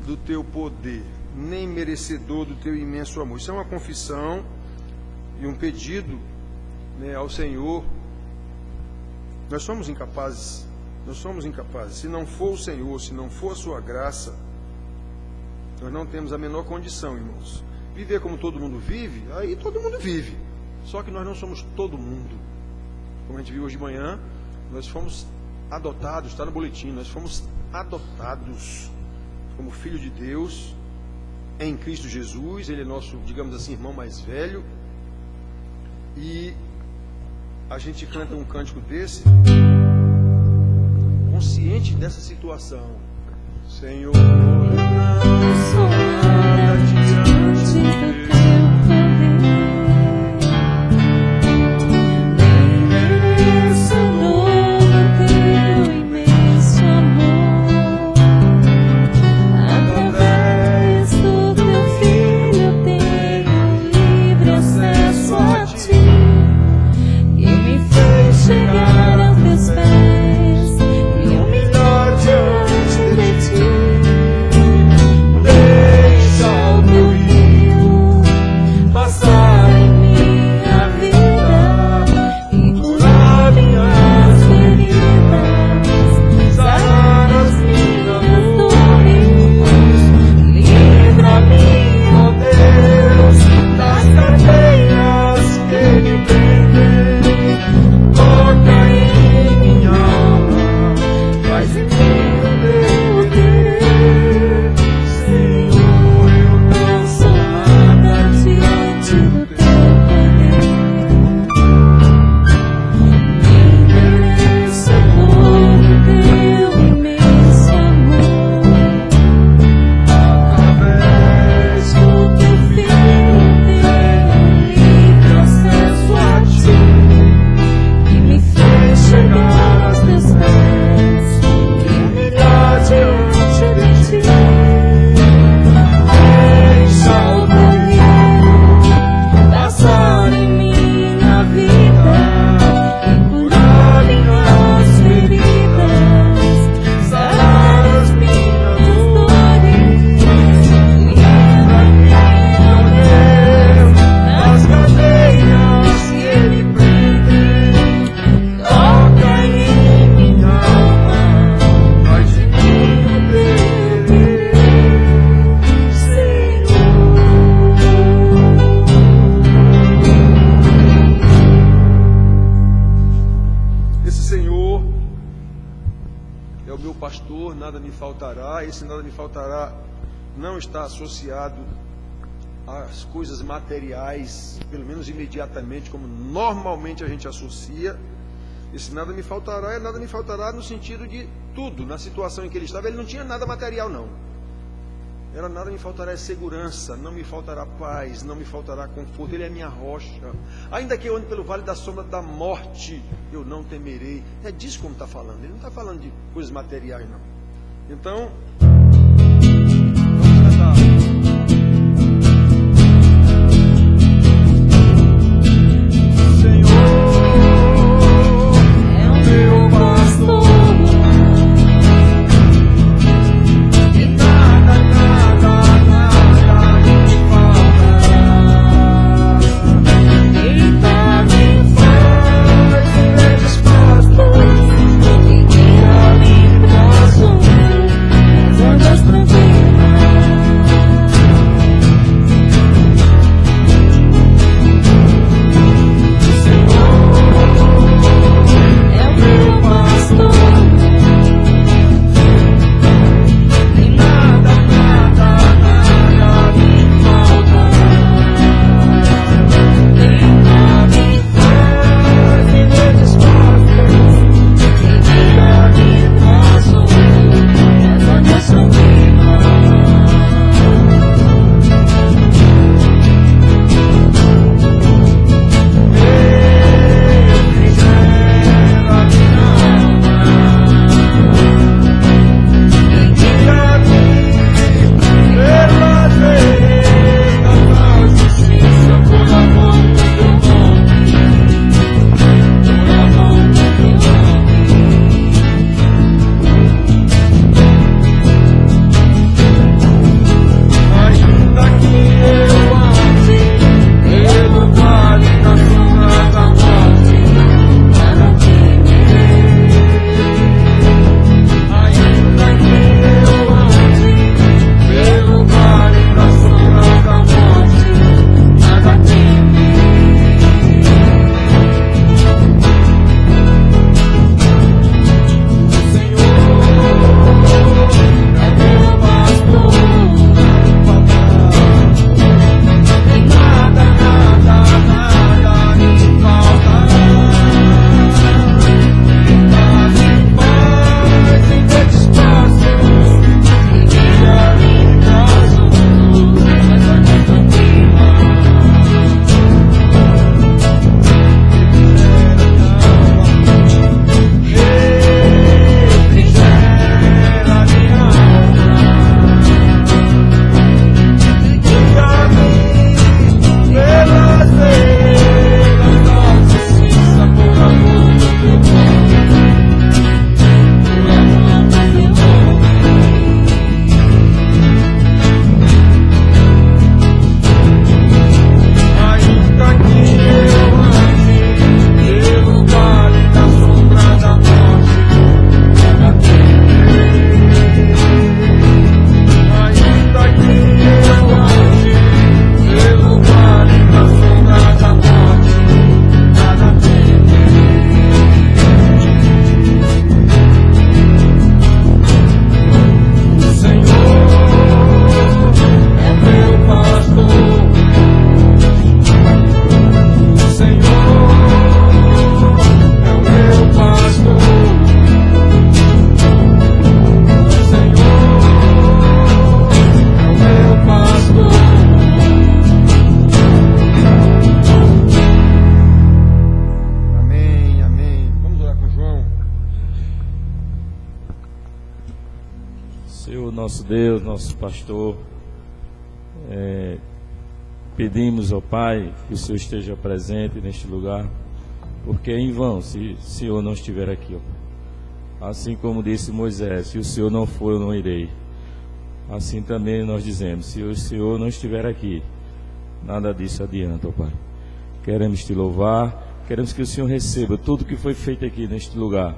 do teu poder, nem merecedor do teu imenso amor. Isso é uma confissão e um pedido, né, ao Senhor. Nós somos incapazes. Se não for o Senhor, se não for a sua graça, nós não temos a menor condição, irmãos. Viver como todo mundo vive, aí todo mundo vive. Só que nós não somos todo mundo. Como a gente viu hoje de manhã, nós fomos adotados, está no boletim, nós fomos adotados como filho de Deus em Cristo Jesus. Ele é nosso, digamos assim, irmão mais velho. E a gente canta um cântico desse, consciente dessa situação. Senhor, não sou nada diante de Deus. Esse nada me faltará não está associado às coisas materiais, pelo menos imediatamente, como normalmente a gente associa. Esse nada me faltará é nada me faltará no sentido de tudo. Na situação em que ele estava, ele não tinha nada material, não. Era nada me faltará é segurança, não me faltará paz, não me faltará conforto. Ele é minha rocha. Ainda que eu ande pelo vale da sombra da morte, eu não temerei. É disso como está falando. Ele não está falando de coisas materiais, não. Então, vamos cantar. Mas nosso Deus, nosso pastor, pedimos ao Pai que o Senhor esteja presente neste lugar, porque é em vão se o Senhor não estiver aqui, ó. Assim como disse Moisés, se o Senhor não for, eu não irei. Assim também nós dizemos, se o Senhor não estiver aqui, nada disso adianta, ó Pai. Queremos te louvar, queremos que o Senhor receba tudo que foi feito aqui neste lugar,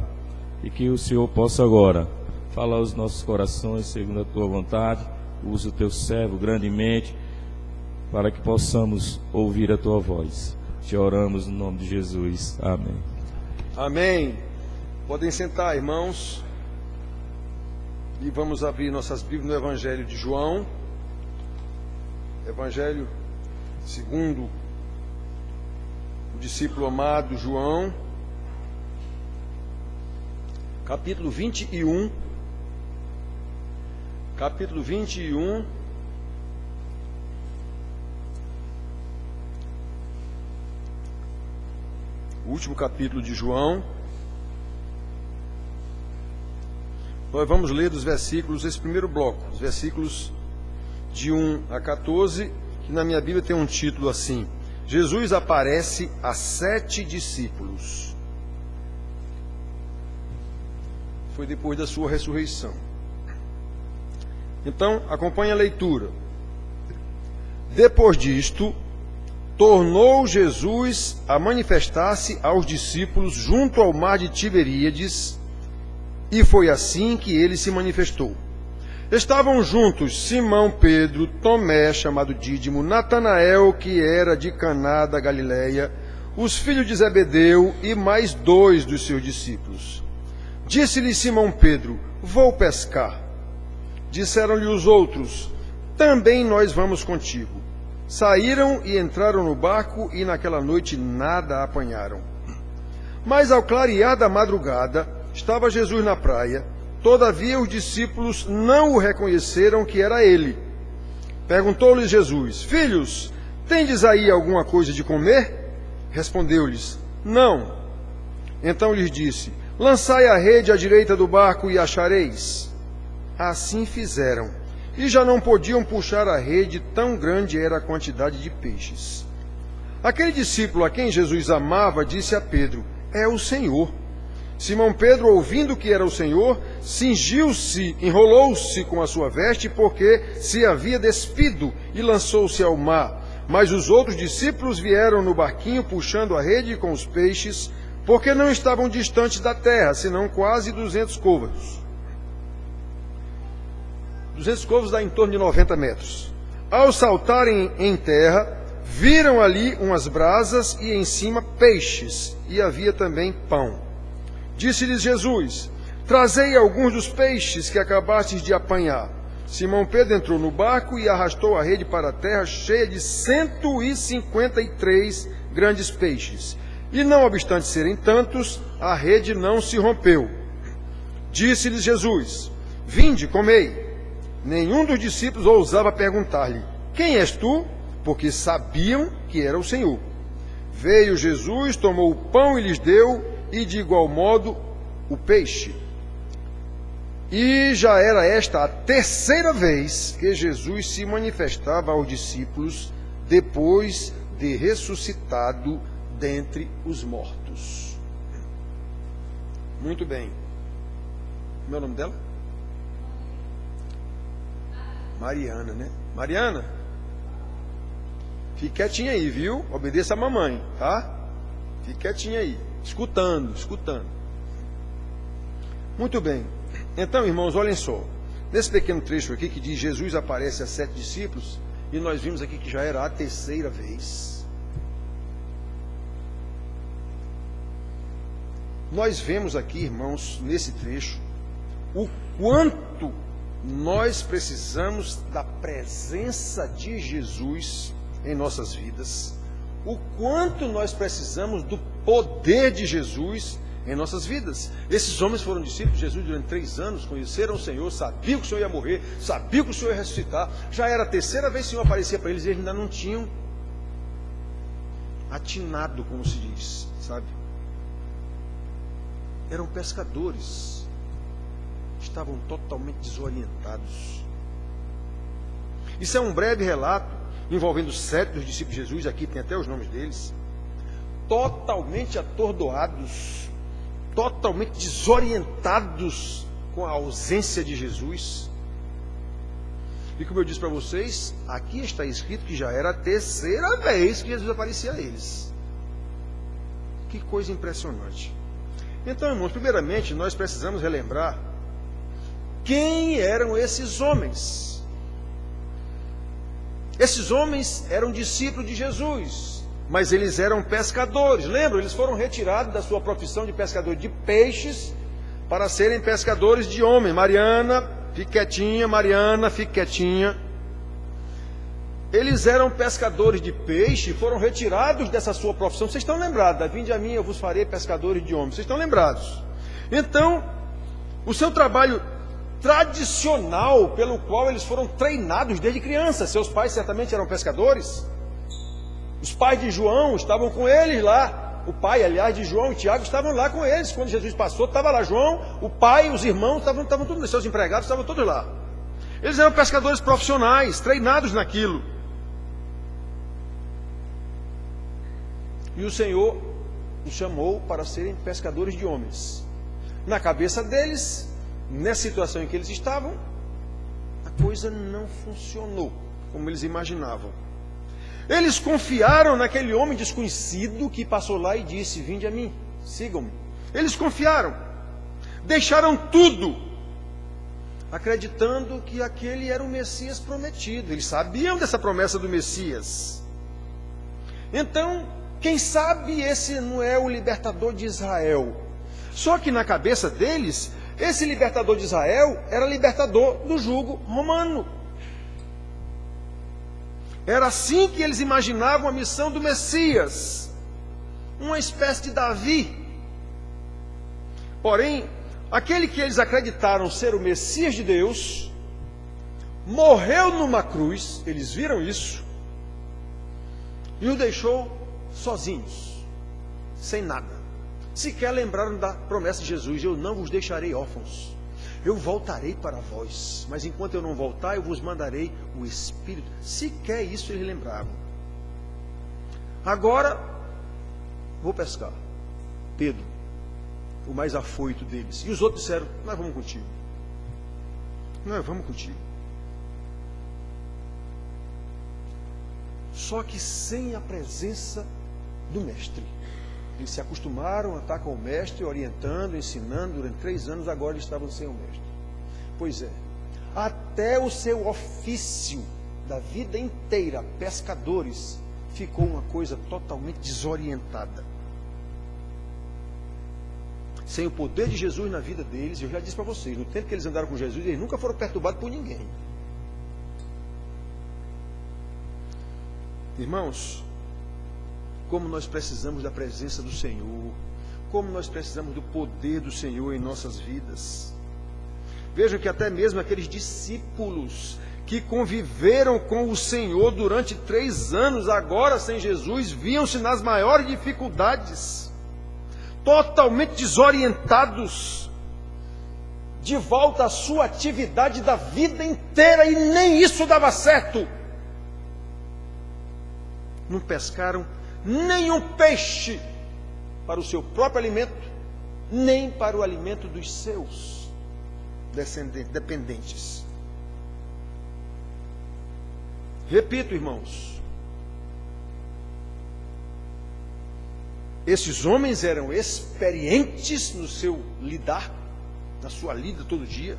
e que o Senhor possa agora falar aos nossos corações segundo a tua vontade. Usa o teu servo grandemente para que possamos ouvir a tua voz. Te oramos no nome de Jesus. Amém. Amém. Podem sentar, irmãos. E vamos abrir nossas Bíblias no Evangelho de João. Evangelho segundo o discípulo amado João. Capítulo 21. Capítulo 21. O último capítulo de João. Nós vamos ler dos versículos, esse primeiro bloco, os versículos de 1 a 14, que na minha Bíblia tem um título assim: Jesus aparece a 7 discípulos. Foi depois da sua ressurreição. Então, acompanhe a leitura. Depois disto, tornou Jesus a manifestar-se aos discípulos junto ao mar de Tiberíades, e foi assim que ele se manifestou. Estavam juntos Simão Pedro, Tomé, chamado Dídimo, Natanael, que era de Caná da Galileia, os filhos de Zebedeu e mais 2 dos seus discípulos. Disse-lhe Simão Pedro: vou pescar. Disseram-lhe os outros: também nós vamos contigo. Saíram e entraram no barco, e naquela noite nada apanharam. Mas ao clarear da madrugada, estava Jesus na praia. Todavia os discípulos não o reconheceram que era ele. Perguntou-lhes Jesus: filhos, tendes aí alguma coisa de comer? Respondeu-lhes: não. Então lhes disse: lançai a rede à direita do barco e achareis. Assim fizeram, e já não podiam puxar a rede, tão grande era a quantidade de peixes. Aquele discípulo a quem Jesus amava disse a Pedro: é o Senhor. Simão Pedro, ouvindo que era o Senhor, cingiu-se, enrolou-se com a sua veste, porque se havia despido, e lançou-se ao mar. Mas os outros discípulos vieram no barquinho, puxando a rede com os peixes, porque não estavam distantes da terra, senão quase 200 côvados. 200 côvados dá em torno de 90 metros. Ao saltarem em terra, viram ali umas brasas e em cima peixes, e havia também pão. Disse-lhes Jesus: trazei alguns dos peixes que acabastes de apanhar. Simão Pedro entrou no barco e arrastou a rede para a terra, cheia de 153 grandes peixes. E não obstante serem tantos, a rede não se rompeu. Disse-lhes Jesus: vinde, comei. Nenhum dos discípulos ousava perguntar-lhe: quem és tu? Porque sabiam que era o Senhor. Veio Jesus, tomou o pão e lhes deu, e de igual modo o peixe. E já era esta a 3ª vez que Jesus se manifestava aos discípulos, depois de ressuscitado dentre os mortos. Muito bem. Como é o nome dela? Mariana, né? Mariana, fique quietinha aí, viu? Obedeça a mamãe, tá? Fique quietinha aí, escutando. Muito bem. Então, irmãos, olhem só. Nesse pequeno trecho aqui que diz Jesus aparece a 7 discípulos, e nós vimos aqui que já era a 3ª vez. Nós vemos aqui, irmãos, nesse trecho, o quanto nós precisamos da presença de Jesus em nossas vidas, o quanto nós precisamos do poder de Jesus em nossas vidas. Esses homens foram discípulos de Jesus durante 3 anos, conheceram o Senhor, sabiam que o Senhor ia morrer, sabiam que o Senhor ia ressuscitar. Já era a 3ª vez que o Senhor aparecia para eles, e eles ainda não tinham atinado, como se diz, sabe? Eram pescadores. estavam totalmente desorientados. Isso é um breve relato envolvendo 7 dos discípulos de Jesus, aqui tem até os nomes deles, totalmente atordoados, totalmente desorientados com a ausência de Jesus. E como eu disse para vocês, aqui está escrito que já era a 3ª vez que Jesus aparecia a eles. Que coisa impressionante. Então, irmãos, primeiramente nós precisamos relembrar quem eram esses homens. Esses homens eram discípulos de Jesus, mas eles eram pescadores. Lembram? Eles foram retirados da sua profissão de pescador de peixes para serem pescadores de homens. Mariana, fique quietinha, Mariana, fique quietinha. Eles eram pescadores de peixe e foram retirados dessa sua profissão. Vocês estão lembrados? Vinde a mim, eu vos farei pescadores de homens. Vocês estão lembrados? Então, o seu trabalho tradicional pelo qual eles foram treinados desde criança. Seus pais certamente eram pescadores. Os pais de João estavam com eles lá. O pai, aliás, de João e Tiago estavam lá com eles. Quando Jesus passou, estava lá João, o pai, os irmãos, estavam todos, seus empregados estavam todos lá. Eles eram pescadores profissionais, treinados naquilo. E o Senhor os chamou para serem pescadores de homens. Na cabeça deles, nessa situação em que eles estavam, a coisa não funcionou como eles imaginavam. Eles confiaram naquele homem desconhecido que passou lá e disse: vinde a mim, sigam-me. Eles confiaram, deixaram tudo, acreditando que aquele era o Messias prometido. Eles sabiam dessa promessa do Messias. Então, quem sabe esse não é o libertador de Israel. Só que na cabeça deles, esse libertador de Israel era libertador do jugo romano. Era assim que eles imaginavam a missão do Messias, uma espécie de Davi. Porém, aquele que eles acreditaram ser o Messias de Deus, morreu numa cruz, eles viram isso, e o deixou sozinhos, sem nada. Sequer lembraram da promessa de Jesus: eu não vos deixarei órfãos, eu voltarei para vós, mas enquanto eu não voltar, eu vos mandarei o Espírito. Sequer isso eles lembravam. Agora, vou pescar. Pedro, o mais afoito deles, e os outros disseram: nós vamos contigo, nós vamos contigo. Só que sem a presença do mestre. Eles se acostumaram a estar com o mestre, orientando, ensinando durante 3 anos, agora eles estavam sem o mestre. Pois é, até o seu ofício da vida inteira, pescadores, ficou uma coisa totalmente desorientada. Sem o poder de Jesus na vida deles, eu já disse para vocês, no tempo que eles andaram com Jesus, eles nunca foram perturbados por ninguém. Irmãos, como nós precisamos da presença do Senhor, como nós precisamos do poder do Senhor em nossas vidas. Vejam que até mesmo aqueles discípulos que conviveram com o Senhor durante 3 anos, agora sem Jesus, viam-se nas maiores dificuldades, totalmente desorientados, de volta à sua atividade da vida inteira, e nem isso dava certo. Não pescaram nenhum peixe para o seu próprio alimento, nem para o alimento dos seus dependentes. Repito, irmãos, esses homens eram experientes no seu lidar, na sua lida todo dia,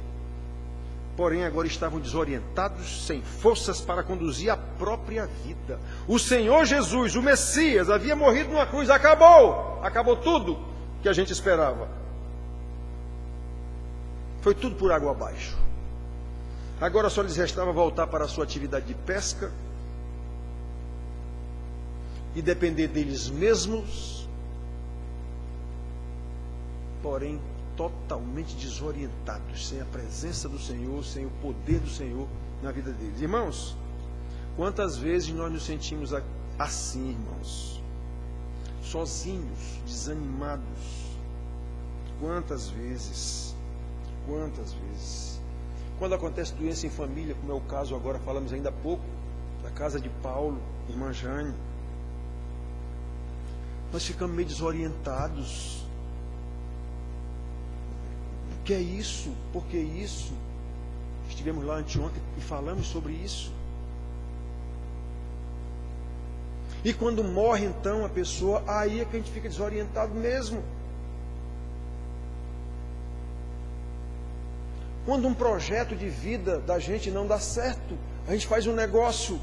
porém agora estavam desorientados, sem forças para conduzir a própria vida. O Senhor Jesus, o Messias, havia morrido numa cruz. Acabou tudo que a gente esperava. Foi tudo por água abaixo. Agora só lhes restava voltar para a sua atividade de pesca e depender deles mesmos, porém totalmente desorientados, sem a presença do Senhor, sem o poder do Senhor na vida deles. Irmãos, quantas vezes nós nos sentimos assim, irmãos? Sozinhos, desanimados. Quantas vezes? Quantas vezes? Quando acontece doença em família, como é o caso agora, falamos ainda há pouco, da casa de Paulo, irmã Jane, nós ficamos meio desorientados. O que é isso? Por que isso? Estivemos lá anteontem e falamos sobre isso. E quando morre então a pessoa, aí é que a gente fica desorientado mesmo. Quando um projeto de vida da gente não dá certo, a gente faz um negócio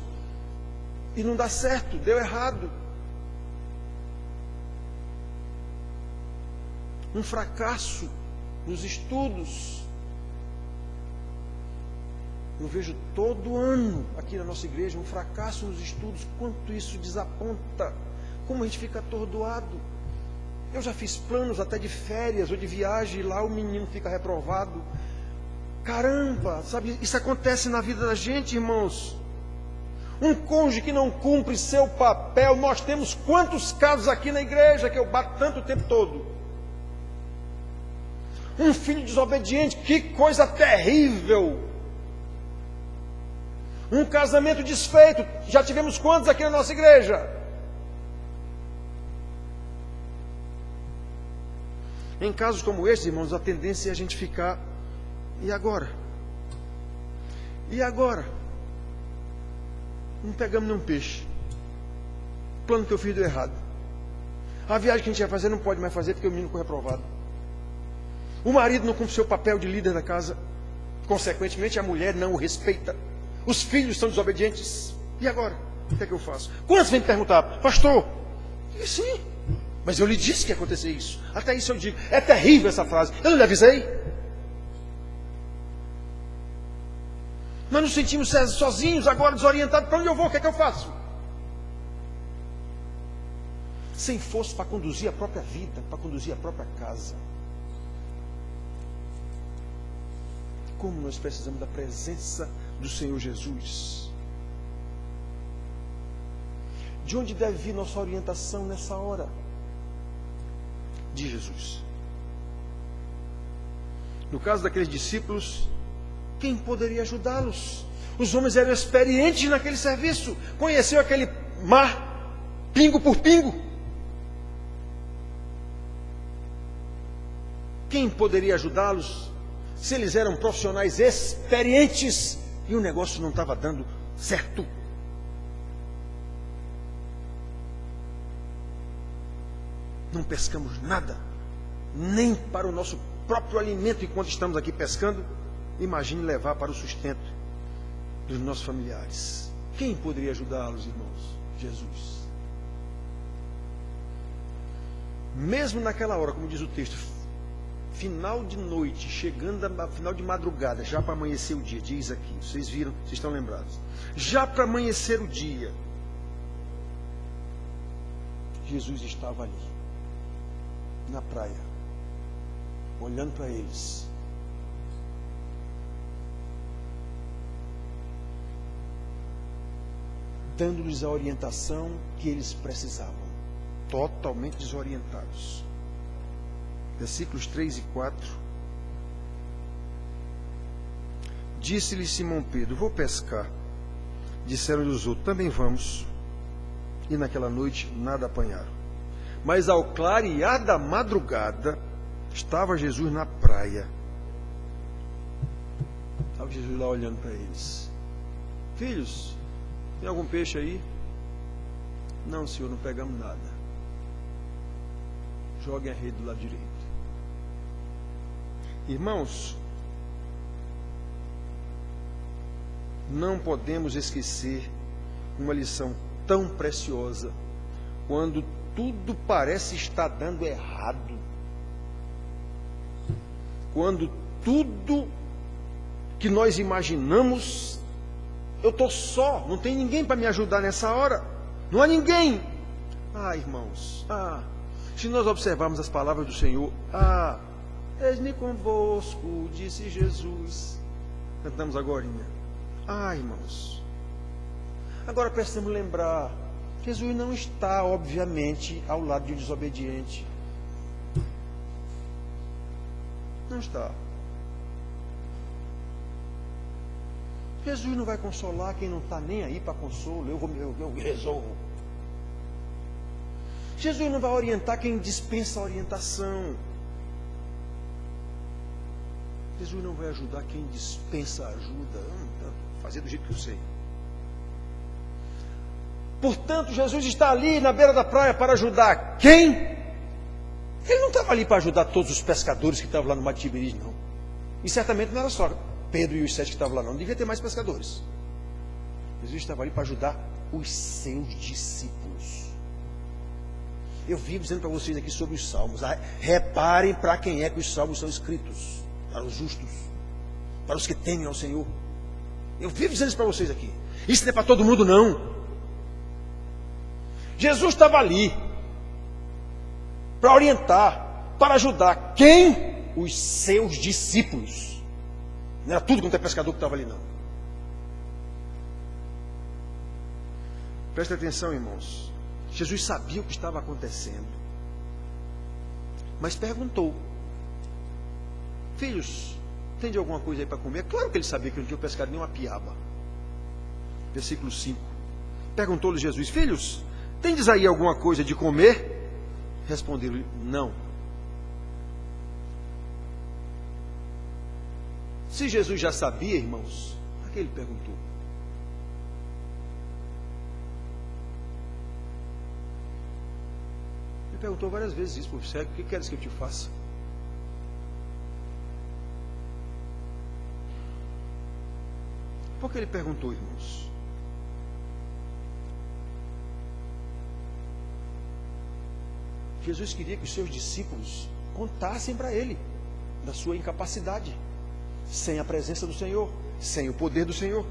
e não dá certo, deu errado. Um fracasso nos estudos. Eu vejo todo ano aqui na nossa igreja um fracasso nos estudos. Quanto isso desaponta. Como a gente fica atordoado. Eu já fiz planos até de férias ou de viagem e lá o menino fica reprovado. Caramba, sabe, isso acontece na vida da gente, irmãos. Um cônjuge que não cumpre seu papel. Nós temos quantos casos aqui na igreja que eu bato tanto o tempo todo. Um filho desobediente, que coisa terrível. Um casamento desfeito, já tivemos quantos aqui na nossa igreja? Em casos como estes, irmãos, a tendência é a gente ficar, e agora? E agora? Não pegamos nenhum peixe. O plano que eu fiz deu errado. A viagem que a gente ia fazer não pode mais fazer porque o menino ficou reprovado. O marido não cumpre seu papel de líder da casa. Consequentemente, a mulher não o respeita. Os filhos são desobedientes. E agora? O que é que eu faço? Quantos vêm me perguntar, pastor? E sim, mas eu lhe disse que ia acontecer isso. Até isso eu digo. É terrível essa frase. Eu não lhe avisei? Nós nos sentimos sozinhos, agora desorientados. Para onde eu vou? O que é que eu faço? Sem força para conduzir a própria vida, para conduzir a própria casa. Como nós precisamos da presença do Senhor Jesus. De onde deve vir nossa orientação nessa hora? De Jesus. No caso daqueles discípulos, quem poderia ajudá-los? Os homens eram experientes naquele serviço. Conheciam aquele mar, pingo por pingo. Quem poderia ajudá-los? Se eles eram profissionais experientes e o negócio não estava dando certo. Não pescamos nada, nem para o nosso próprio alimento enquanto estamos aqui pescando. Imagine levar para o sustento dos nossos familiares. Quem poderia ajudá-los, irmãos? Jesus. Mesmo naquela hora, como diz o texto, final de noite, chegando a final de madrugada, já para amanhecer o dia, diz aqui, vocês viram, vocês estão lembrados, já para amanhecer o dia, Jesus estava ali, na praia, olhando para eles, dando-lhes a orientação que eles precisavam, totalmente desorientados. Versículos 3 e 4. Disse-lhe Simão Pedro, vou pescar. Disseram-lhe os outros, também vamos. E naquela noite nada apanharam. Mas ao clarear da madrugada, estava Jesus na praia. Estava Jesus lá olhando para eles. Filhos, tem algum peixe aí? Não, senhor, não pegamos nada. Joguem a rede do lado direito. Irmãos, não podemos esquecer uma lição tão preciosa quando tudo parece estar dando errado. Quando tudo que nós imaginamos, eu estou só, não tem ninguém para me ajudar nessa hora. Não há ninguém. Irmãos, se nós observarmos as palavras do Senhor, eis-me convosco, disse Jesus. Cantamos agorinha. Irmãos. Agora precisamos lembrar, Jesus não está, obviamente, ao lado de um desobediente. Não está. Jesus não vai consolar quem não está nem aí para consolo. Eu resolvo. Jesus não vai orientar quem dispensa a orientação. Jesus não vai ajudar quem dispensa ajuda. Fazer do jeito que eu sei. Portanto, Jesus está ali na beira da praia para ajudar quem? Ele não estava ali para ajudar todos os pescadores que estavam lá no Mar de Tiberíades, não. E certamente não era só Pedro e os 7 que estavam lá, não. Devia ter mais pescadores. Jesus estava ali para ajudar os seus discípulos. Eu vivo dizendo para vocês aqui sobre os salmos. Reparem para quem é que os salmos são escritos. Para os justos. Para os que temem ao Senhor. Eu vivo dizendo isso para vocês aqui. Isso não é para todo mundo, não. Jesus estava ali para orientar, para ajudar quem? Os seus discípulos. Não era tudo quanto é pescador que estava ali, não. Preste atenção, irmãos. Jesus sabia o que estava acontecendo, mas perguntou: filhos, tem de alguma coisa aí para comer? Claro que ele sabia que não tinha pescado nem uma piaba. Versículo 5. Perguntou-lhe Jesus: filhos, tendes aí alguma coisa de comer? Responderam-lhe: não. Se Jesus já sabia, irmãos, para que ele perguntou? Ele perguntou várias vezes isso: por cego, o que queres que eu te faça? Por que ele perguntou, irmãos? Jesus queria que os seus discípulos contassem para ele da sua incapacidade, sem a presença do Senhor, sem o poder do Senhor.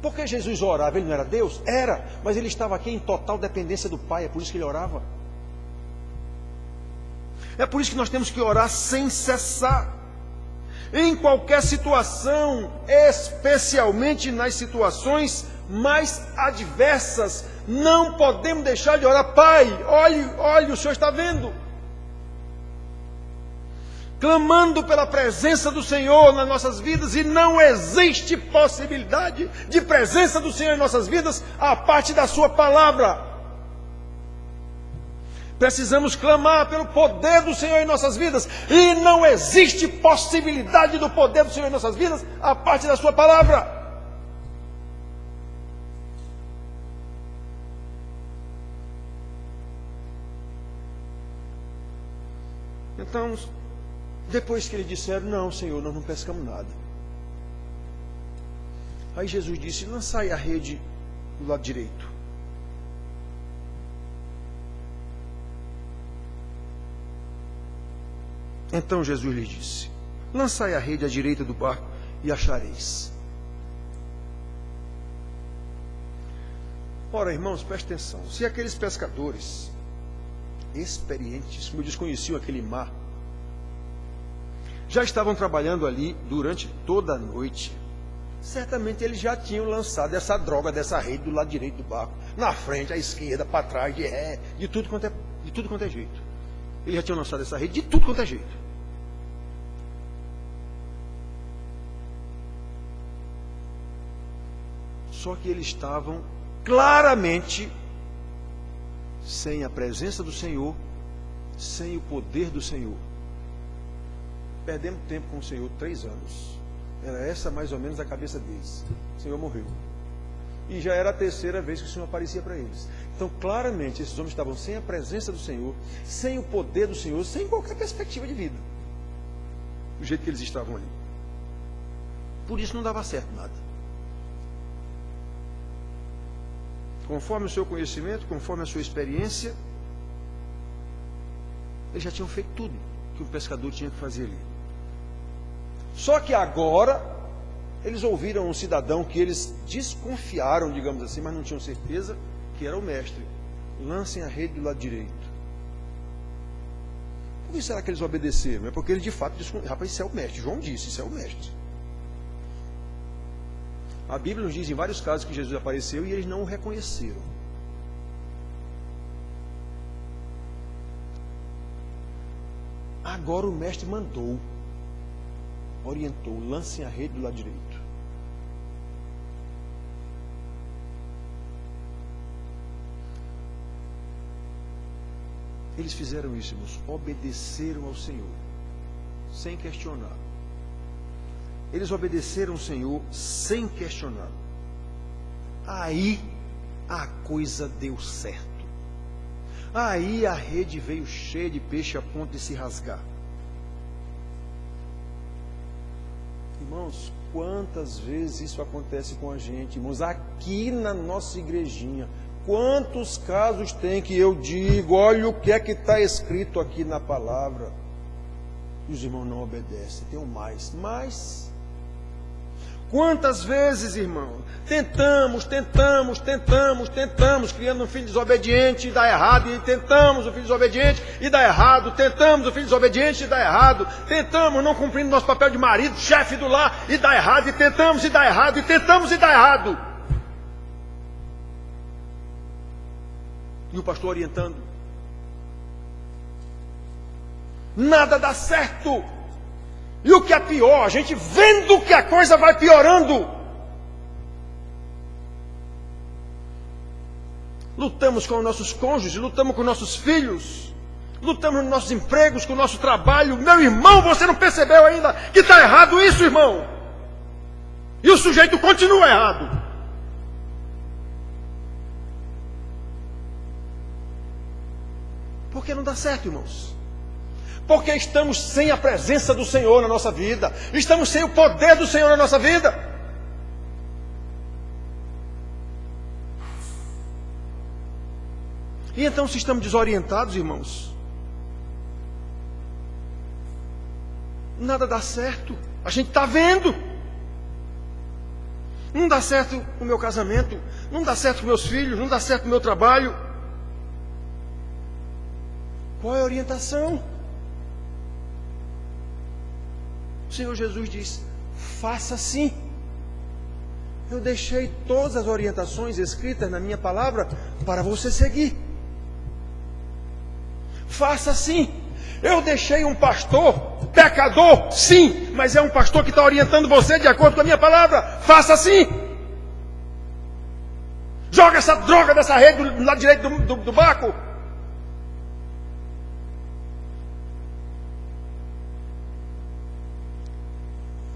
Porque Jesus orava, ele não era Deus? Era, mas ele estava aqui em total dependência do Pai, é por isso que ele orava. É por isso que nós temos que orar sem cessar, em qualquer situação, especialmente nas situações mais adversas. Não podemos deixar de orar: Pai, olhe, o Senhor está vendo. Clamando pela presença do Senhor nas nossas vidas, e não existe possibilidade de presença do Senhor em nossas vidas a parte da sua palavra. Precisamos clamar pelo poder do Senhor em nossas vidas, e não existe possibilidade do poder do Senhor em nossas vidas a parte da sua palavra. Então, depois que eles disseram: não, Senhor, nós não pescamos nada. Aí Jesus disse: lançai a rede do lado direito. Então Jesus lhes disse: lançai a rede à direita do barco e achareis. Ora, irmãos, preste atenção. Se aqueles pescadores experientes, como desconheciam aquele mar, já estavam trabalhando ali durante toda a noite, certamente eles já tinham lançado essa droga dessa rede do lado direito do barco, na frente, à esquerda, para trás, de ré, de tudo quanto é jeito. Eles já tinham lançado essa rede de tudo quanto é jeito. Só que eles estavam claramente sem a presença do Senhor, sem o poder do Senhor. Perdemos tempo com o Senhor 3 anos. Era essa mais ou menos a cabeça deles. O Senhor morreu. E já era a 3ª vez que o Senhor aparecia para eles. Então, claramente, esses homens estavam sem a presença do Senhor, sem o poder do Senhor, sem qualquer perspectiva de vida. Do jeito que eles estavam ali. Por isso não dava certo nada. Conforme o seu conhecimento, conforme a sua experiência, eles já tinham feito tudo que um pescador tinha que fazer ali. Só que agora, eles ouviram um cidadão que eles desconfiaram, digamos assim, mas não tinham certeza, que era o mestre. Lancem a rede do lado direito. Por que será que eles obedeceram? É porque eles de fato desconfiaram. Rapaz, isso é o mestre. João disse, isso é o mestre. A Bíblia nos diz em vários casos que Jesus apareceu e eles não o reconheceram. Agora o mestre mandou, orientou: lancem a rede do lado direito. Eles fizeram isso, irmãos, obedeceram ao Senhor, sem questionar. Eles obedeceram ao Senhor sem questionar. Aí a coisa deu certo. Aí a rede veio cheia de peixe a ponto de se rasgar. Irmãos, quantas vezes isso acontece com a gente, irmãos, aqui na nossa igrejinha. Quantos casos tem que eu digo, olha o que é que está escrito aqui na palavra, e os irmãos não obedecem. Tem um mais. Quantas vezes, irmão, tentamos, criando um filho desobediente e dá errado, e tentamos o filho desobediente e dá errado, tentamos o filho desobediente e dá errado, tentamos não cumprindo nosso papel de marido, chefe do lar, e dá errado, e tentamos e dá errado, e tentamos e dá errado. E o pastor orientando. Nada dá certo. E o que é pior, a gente vendo que a coisa vai piorando. Lutamos com os nossos cônjuges, lutamos com os nossos filhos, lutamos nos nossos empregos, com o nosso trabalho. Meu irmão, você não percebeu ainda que está errado isso, irmão? E o sujeito continua errado. Por que não dá certo, irmãos? Porque estamos sem a presença do Senhor na nossa vida. Estamos sem o poder do Senhor na nossa vida. E então, se estamos desorientados, irmãos, nada dá certo. A gente está vendo. Não dá certo o meu casamento, não dá certo com meus filhos, não dá certo o meu trabalho. Qual é a orientação? O Senhor Jesus diz: faça assim. Eu deixei todas as orientações escritas na minha palavra para você seguir. Faça assim. Eu deixei um pastor pecador, sim, mas é um pastor que está orientando você de acordo com a minha palavra. Faça assim. Joga essa droga dessa rede do lado direito do barco.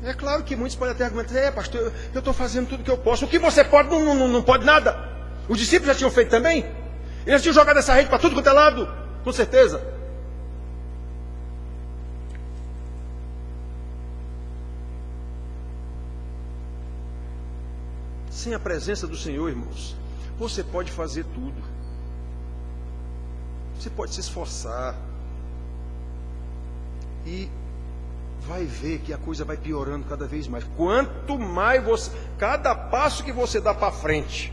É claro que muitos podem até argumentar: pastor, eu estou fazendo tudo o que eu posso. O que você pode, não pode nada. Os discípulos já tinham feito também. Eles tinham jogado essa rede para tudo quanto é lado, com certeza. Sem a presença do Senhor, irmãos, você pode fazer tudo. Você pode se esforçar. E vai ver que a coisa vai piorando cada vez mais. Quanto mais você, cada passo que você dá para frente,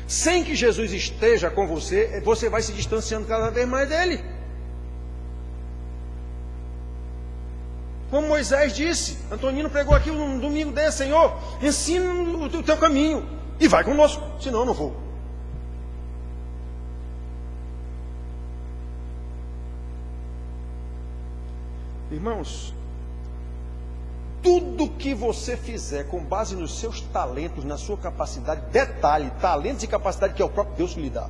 sem que Jesus esteja com você, você vai se distanciando cada vez mais dele. Como Moisés disse, Antonino pregou aqui um domingo desse: Senhor, ensina o teu caminho e vai conosco, senão eu não vou. Irmãos, tudo que você fizer com base nos seus talentos, na sua capacidade, detalhe, talentos e capacidade que é o próprio Deus que lhe dá,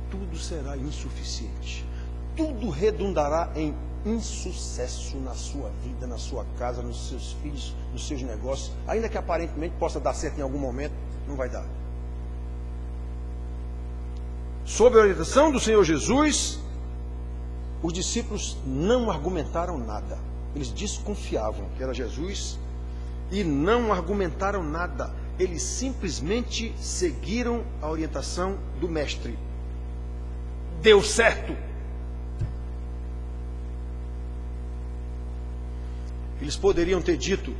tudo será insuficiente. Tudo redundará em insucesso na sua vida, na sua casa, nos seus filhos, nos seus negócios. Ainda que aparentemente possa dar certo em algum momento, não vai dar. Sob a orientação do Senhor Jesus, os discípulos não argumentaram nada. Eles desconfiavam que era Jesus e não argumentaram nada. Eles simplesmente seguiram a orientação do Mestre. Deu certo. Eles poderiam ter dito: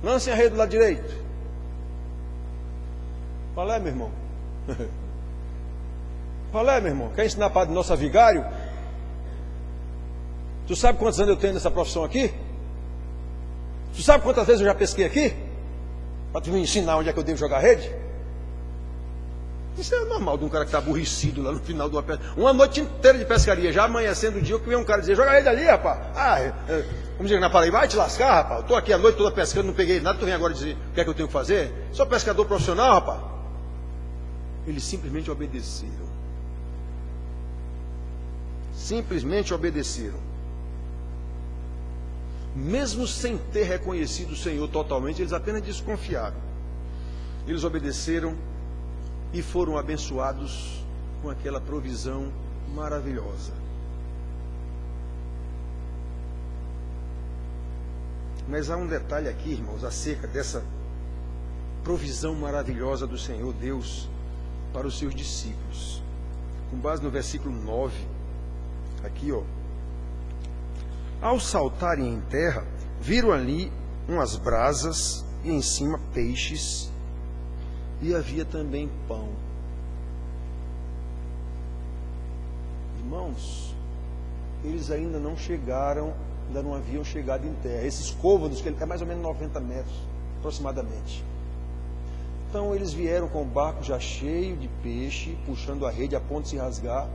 lancem a rede do lado direito. Qual é, meu irmão? Qual é, meu irmão? Quer ensinar para nosso vigário? Tu sabe quantos anos eu tenho nessa profissão aqui? Tu sabe quantas vezes eu já pesquei aqui? Para tu me ensinar onde é que eu devo jogar a rede? Isso é normal de um cara que está aborrecido lá no final de uma noite inteira de pescaria, já amanhecendo o dia, que vem um cara dizer: joga a rede ali, rapaz. Como dizer na Paraíba, vai te lascar, rapaz. Eu estou aqui a noite toda pescando, não peguei nada, tu vem agora dizer o que é que eu tenho que fazer? Sou pescador profissional, rapaz. Eles simplesmente obedeceram. Simplesmente obedeceram. Mesmo sem ter reconhecido o Senhor totalmente, eles apenas desconfiaram. Eles obedeceram e foram abençoados com aquela provisão maravilhosa. Mas há um detalhe aqui, irmãos, acerca dessa provisão maravilhosa do Senhor Deus para os seus discípulos. Com base no versículo 9, aqui, ó. Ao saltarem em terra, viram ali umas brasas e em cima peixes, e havia também pão. Irmãos, eles ainda não chegaram, ainda não haviam chegado em terra. Esses côvados, que é mais ou menos 90 metros, aproximadamente. Então eles vieram com o barco já cheio de peixe, puxando a rede a ponto de se rasgar.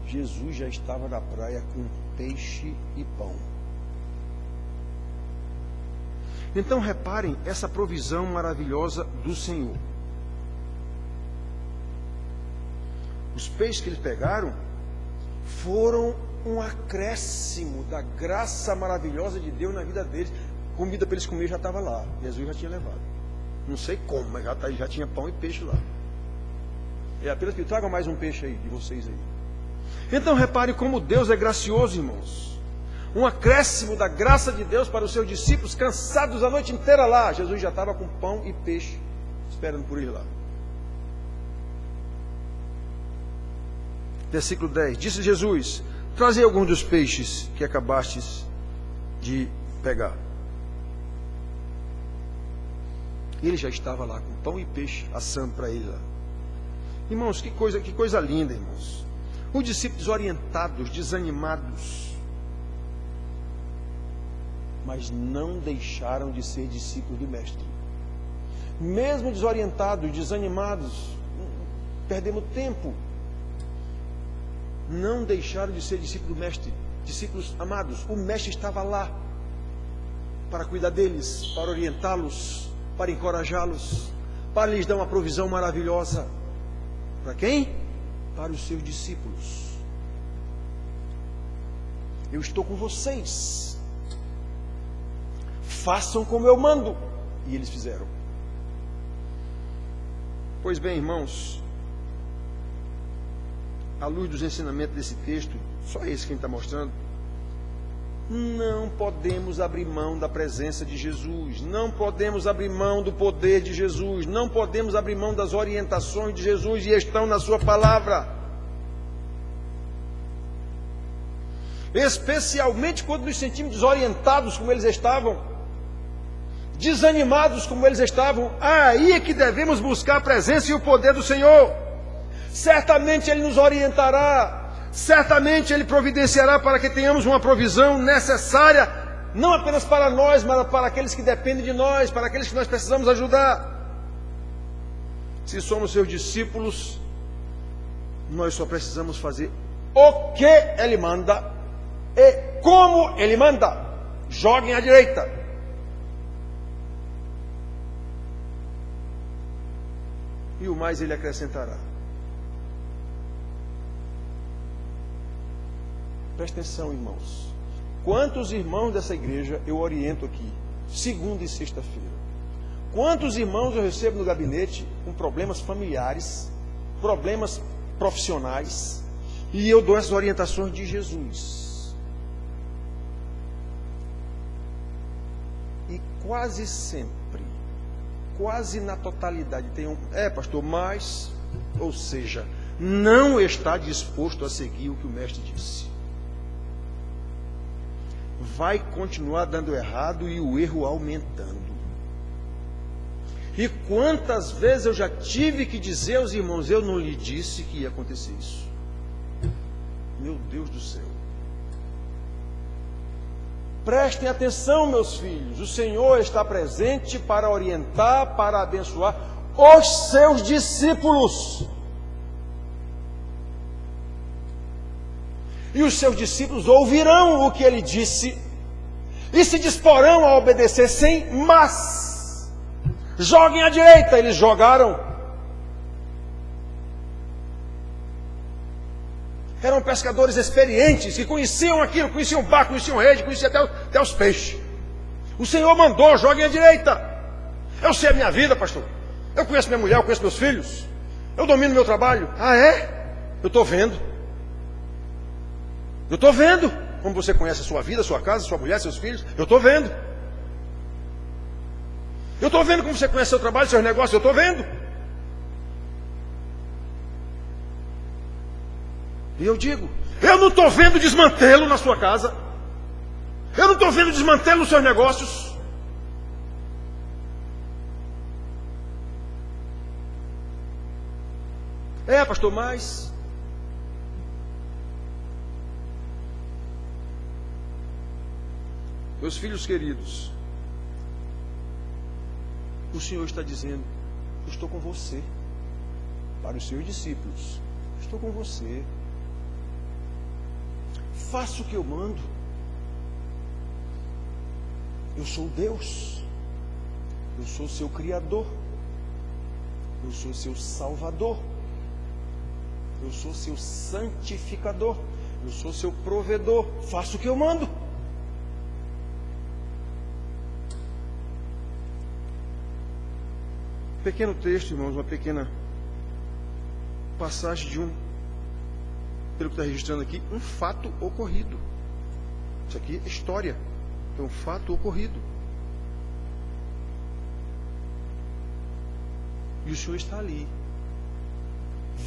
Jesus já estava na praia com peixe e pão. Então reparem essa provisão maravilhosa do Senhor. Os peixes que eles pegaram foram um acréscimo da graça maravilhosa de Deus na vida deles. Comida para eles comer já estava lá. Jesus já tinha levado. Não sei como, mas já tinha pão e peixe lá. É apenas que tragam mais um peixe aí, de vocês aí. Então reparem como Deus é gracioso, irmãos. Um acréscimo da graça de Deus para os seus discípulos, cansados a noite inteira lá. Jesus já estava com pão e peixe, esperando por ir lá. Versículo 10. Disse Jesus: trazei alguns dos peixes que acabastes de pegar. Ele já estava lá com pão e peixe assando para ele lá. Irmãos, que coisa linda, irmãos. Os discípulos desorientados, desanimados, mas não deixaram de ser discípulos do Mestre. Mesmo desorientados, desanimados, perdemos tempo, não deixaram de ser discípulos do Mestre, discípulos amados. O Mestre estava lá para cuidar deles, para orientá-los, para encorajá-los, para lhes dar uma provisão maravilhosa. Para quem? Para os seus discípulos. Eu estou com vocês. Façam como eu mando. E eles fizeram. Pois bem, irmãos, à luz dos ensinamentos desse texto, só esse que a gente está mostrando, não podemos abrir mão da presença de Jesus, não podemos abrir mão do poder de Jesus, não podemos abrir mão das orientações de Jesus, e estão na sua palavra. Especialmente quando nos sentimos desorientados como eles estavam, desanimados como eles estavam, aí é que devemos buscar a presença e o poder do Senhor. Certamente Ele nos orientará, certamente Ele providenciará para que tenhamos uma provisão necessária, não apenas para nós, mas para aqueles que dependem de nós, para aqueles que nós precisamos ajudar. Se somos seus discípulos, nós só precisamos fazer o que Ele manda e como Ele manda. Joguem à direita. E o mais Ele acrescentará. Presta atenção, irmãos. Quantos irmãos dessa igreja eu oriento aqui, segunda e sexta-feira? Quantos irmãos eu recebo no gabinete com problemas familiares, problemas profissionais, e eu dou essas orientações de Jesus? E quase sempre, quase na totalidade, tem um, pastor, mas, ou seja, não está disposto a seguir o que o mestre disse. Vai continuar dando errado e o erro aumentando. E quantas vezes eu já tive que dizer aos irmãos, eu não lhe disse que ia acontecer isso. Meu Deus do céu. Prestem atenção, meus filhos, o Senhor está presente para orientar, para abençoar os seus discípulos. E os seus discípulos ouvirão o que ele disse e se disporão a obedecer sem mas. Joguem à direita, eles jogaram. Eram pescadores experientes, que conheciam aquilo, conheciam o barco, conheciam rede, conheciam até os peixes. O Senhor mandou, joguem à direita. Eu sei a minha vida, pastor. Eu conheço minha mulher, eu conheço meus filhos. Eu domino meu trabalho. Ah, é? Eu estou vendo. Eu estou vendo como você conhece a sua vida, a sua casa, a sua mulher, seus filhos. Eu estou vendo. Eu estou vendo como você conhece seu trabalho, seus negócios. Eu estou vendo. E eu digo, eu não estou vendo desmantelo na sua casa. Eu não estou vendo desmantelo nos seus negócios. É, pastor, mas... Meus filhos queridos, o Senhor está dizendo, eu estou com você. Para os seus discípulos, estou com você. Faça o que eu mando. Eu sou Deus. Eu sou seu Criador. Eu sou seu Salvador. Eu sou seu santificador. Eu sou seu provedor. Faça o que eu mando. Pequeno texto, irmãos, uma pequena passagem de pelo que está registrando aqui, um fato ocorrido. Isso aqui é história. É um fato ocorrido. E o Senhor está ali,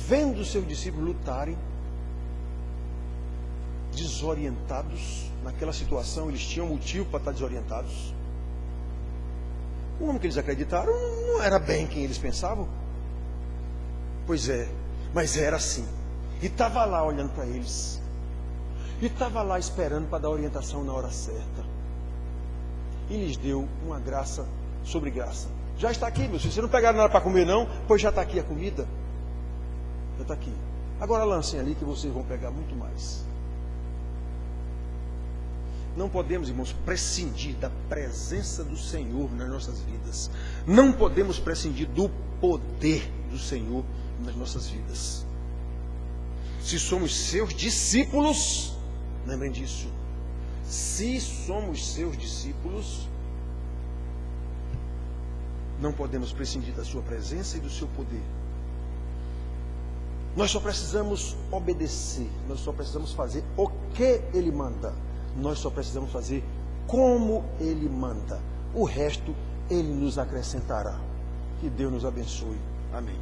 vendo os seus discípulos lutarem, desorientados naquela situação. Eles tinham motivo para estar desorientados. O homem que eles acreditaram não era bem quem eles pensavam. Pois é, mas era assim. E estava lá olhando para eles. E estava lá esperando para dar orientação na hora certa. E lhes deu uma graça sobre graça. Já está aqui, meus filhos. Vocês não pegaram nada para comer, não? Pois já está aqui a comida. Já está aqui. Agora lancem ali que vocês vão pegar muito mais. Não podemos, irmãos, prescindir da presença do Senhor nas nossas vidas. Não podemos prescindir do poder do Senhor nas nossas vidas. Se somos seus discípulos, lembrem disso. Se somos seus discípulos, não podemos prescindir da sua presença e do seu poder. Nós só precisamos obedecer. Nós só precisamos fazer o que Ele manda. Nós só precisamos fazer como Ele manda. O resto Ele nos acrescentará. Que Deus nos abençoe. Amém.